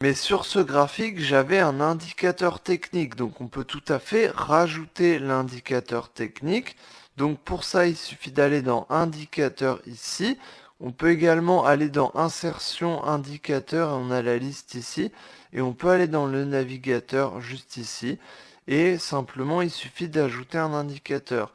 Mais sur ce graphique, j'avais un indicateur technique, donc on peut tout à fait rajouter l'indicateur technique. Donc pour ça, il suffit d'aller dans indicateur ici. On peut également aller dans insertion indicateur, et on a la liste ici. Et on peut aller dans le navigateur juste ici. Et simplement, il suffit d'ajouter un indicateur.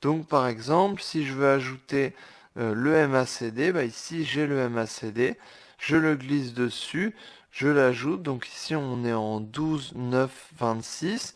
Donc par exemple, si je veux ajouter le MACD, bah ici j'ai le MACD, je le glisse dessus, je l'ajoute, donc ici on est en 12, 9, 26,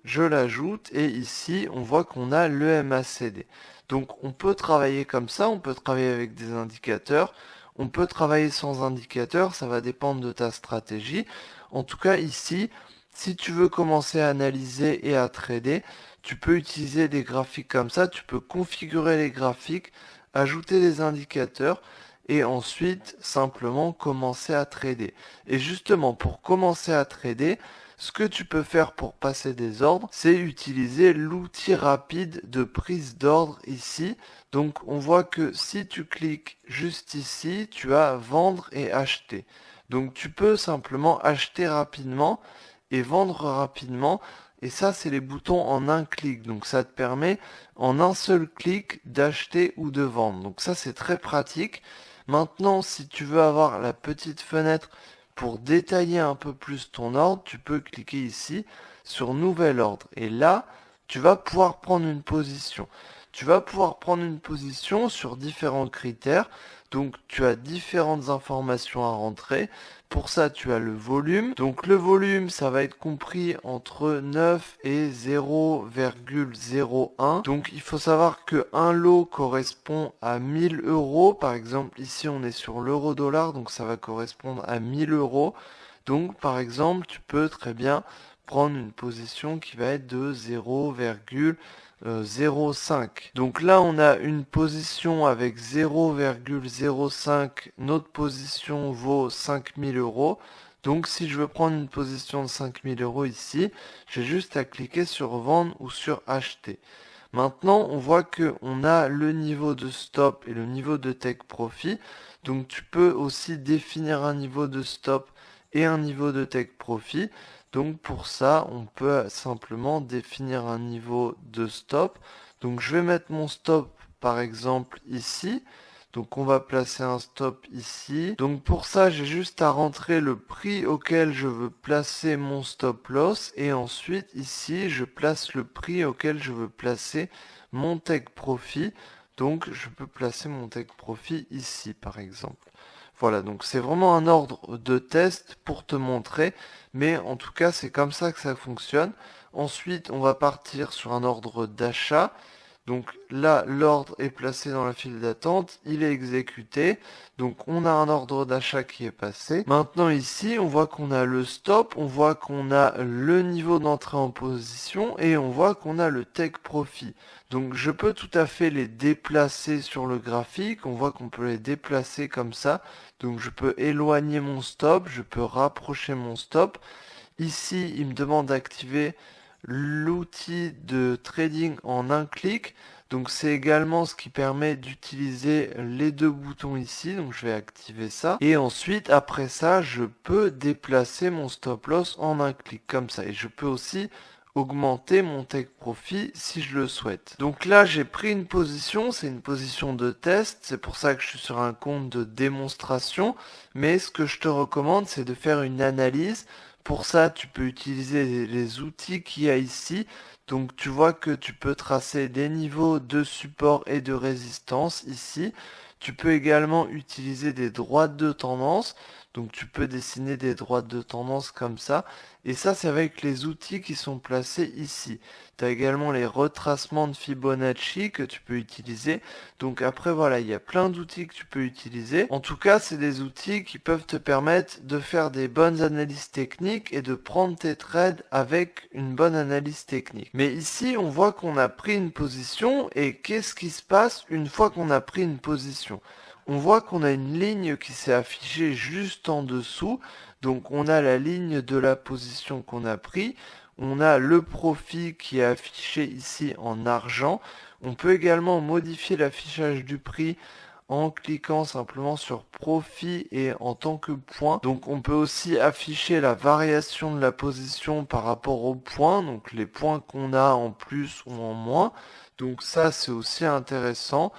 je l'ajoute et ici on voit qu'on a le MACD. Donc on peut travailler comme ça, on peut travailler avec des indicateurs, on peut travailler sans indicateur, ça va dépendre de ta stratégie. En tout cas ici, si tu veux commencer à analyser et à trader, tu peux utiliser des graphiques comme ça, tu peux configurer les graphiques, ajouter des indicateurs et ensuite simplement commencer à trader. Et justement, pour commencer à trader, ce que tu peux faire pour passer des ordres, c'est utiliser l'outil rapide de prise d'ordre ici. Donc on voit que si tu cliques juste ici, tu as vendre et acheter. Donc tu peux simplement acheter rapidement et vendre rapidement. Et ça, c'est les boutons en un clic. Donc ça te permet en un seul clic d'acheter ou de vendre. Donc ça, c'est très pratique. Maintenant, si tu veux avoir la petite fenêtre pour détailler un peu plus ton ordre, tu peux cliquer ici sur Nouvel ordre. Et là, tu vas pouvoir prendre une position. Tu vas pouvoir prendre une position sur différents critères. Donc, tu as différentes informations à rentrer. Pour ça, tu as le volume. Donc, le volume, ça va être compris entre 9 et 0,01. Donc, il faut savoir que un lot correspond à 1000 euros. Par exemple, ici, on est sur l'euro-dollar, donc ça va correspondre à 1000 euros. Donc, par exemple, tu peux très bien prendre une position qui va être de 0,05. Donc là, on a une position avec 0,05. Notre position vaut 5000 euros. Donc si je veux prendre une position de 5000 euros ici, j'ai juste à cliquer sur vendre ou sur acheter. Maintenant, on voit que on a le niveau de stop et le niveau de take profit. Donc tu peux aussi définir un niveau de stop et un niveau de take profit. Donc pour ça, on peut simplement définir un niveau de stop. Donc je vais mettre mon stop par exemple ici. Donc on va placer un stop ici. Donc pour ça, j'ai juste à rentrer le prix auquel je veux placer mon stop loss. Et ensuite ici, je place le prix auquel je veux placer mon take profit. Donc je peux placer mon take profit ici par exemple. Voilà, donc c'est vraiment un ordre de test pour te montrer, mais en tout cas c'est comme ça que ça fonctionne. Ensuite, on va partir sur un ordre d'achat. Donc là, l'ordre est placé dans la file d'attente, il est exécuté. Donc on a un ordre d'achat qui est passé. Maintenant ici, on voit qu'on a le stop, on voit qu'on a le niveau d'entrée en position et on voit qu'on a le take profit. Donc je peux tout à fait les déplacer sur le graphique. On voit qu'on peut les déplacer comme ça. Donc je peux éloigner mon stop, je peux rapprocher mon stop. Ici, il me demande d'activer l'outil de trading en un clic. Donc c'est également ce qui permet d'utiliser les deux boutons ici. Donc je vais activer ça. Et ensuite, après ça, je peux déplacer mon stop loss en un clic comme ça. Et je peux aussi augmenter mon take profit si je le souhaite. Donc là, j'ai pris une position, c'est une position de test, c'est pour ça que je suis sur un compte de démonstration, mais ce que je te recommande, c'est de faire une analyse. Pour ça, tu peux utiliser les outils qu'il y a ici. Donc tu vois que tu peux tracer des niveaux de support et de résistance ici. Tu peux également utiliser des droites de tendance. Donc tu peux dessiner des droites de tendance comme ça. Et ça, c'est avec les outils qui sont placés ici. Tu as également les retracements de Fibonacci que tu peux utiliser. Donc après, voilà, il y a plein d'outils que tu peux utiliser. En tout cas, c'est des outils qui peuvent te permettre de faire des bonnes analyses techniques et de prendre tes trades avec une bonne analyse technique. Mais ici, on voit qu'on a pris une position et qu'est-ce qui se passe une fois qu'on a pris une position? On voit qu'on a une ligne qui s'est affichée juste en dessous. Donc on a la ligne de la position qu'on a pris. On a le profit qui est affiché ici en argent. On peut également modifier l'affichage du prix en cliquant simplement sur profit et en tant que point. Donc on peut aussi afficher la variation de la position par rapport aux points, donc les points qu'on a en plus ou en moins. Donc ça c'est aussi intéressant.